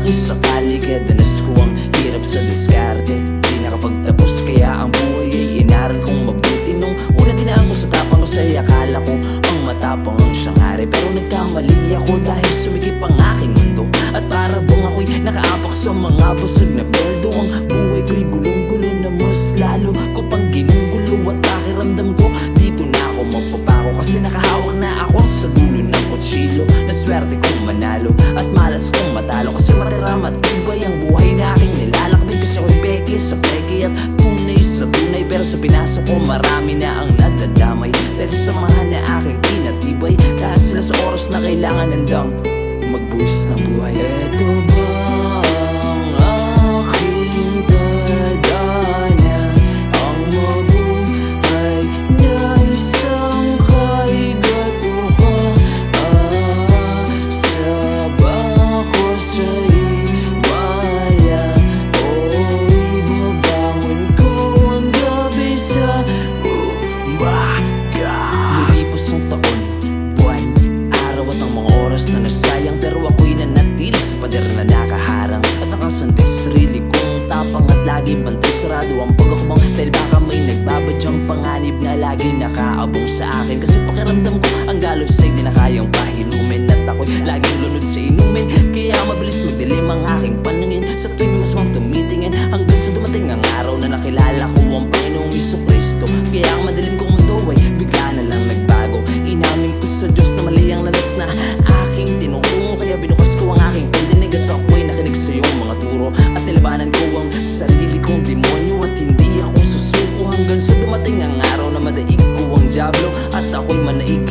kung sakali, kaya danas ko ang hirap sa diskarte. Di nakapagtapos kaya ang buhay ay inaral kong mabuti. Nung una dinaan ko sa tapang ko sa'y akala ko ang matapang ang siyang hari. Pero nagkamali ako dahil sumikip ang aking mundo. At para bang ako'y nakaapak sa mga busog na beldo. Ang buhay ko'y gulong-gulo na mas lalo ko pang ginugulo. At pakiramdam ko dito na ako magpapako, kasi nakahawak na ako sa dulo ng kutsilyo. Naswerte kong manalo at malas kong matalo, kasi matira matibay ang buhay na aking nilalakbay. Kasi ako'y peke sa peke at tunay sa tunay. Pero sa pinasok ko marami na ang nadadamay, dahil sa samahan na aking pinatibay. Dahil sila sa oras na kailangan handang magbuwis ng buhay. Ito ba ang aking dadana, ang mabuhay na isang kaigatuka? Asa ba ako sa himala, o ibabangon ko ang gabi sa umaga? Lumipos ang taon, buwan, araw at ang mga oras na nasayang, pero ako'y nanatili sa pader na nakaharang. At nakasanti sa sarili kong tapang at lagi bantay sarado ang pagkakabang, dahil baka may nagbabadyang panganib na laging nakaabong sa akin. Kasi pakiramdam ko ang galos ay di na kayang pahilumin, at ako'y laging lunod sa inumin. Kaya mabilis magdilim ang aking paningin sa tuwing masamang tumitingin, hanggang sa dumating ang araw na nakilala ko ang Panginoong Jesucristo. Kaya ang madilim kong mundo ay bigla na lang nagbago. Inamin ko sa Diyos na mali ang landas na aking tinutungo, kaya binukas ko ang aking pandinig at ako'y nakinig sa iyong mga turo. At nilabanan ko ang sarili kong demonyo at hindi ako susuko, hanggang sa dumating ang araw na madaig ko ang dyablo at ako'y manaig.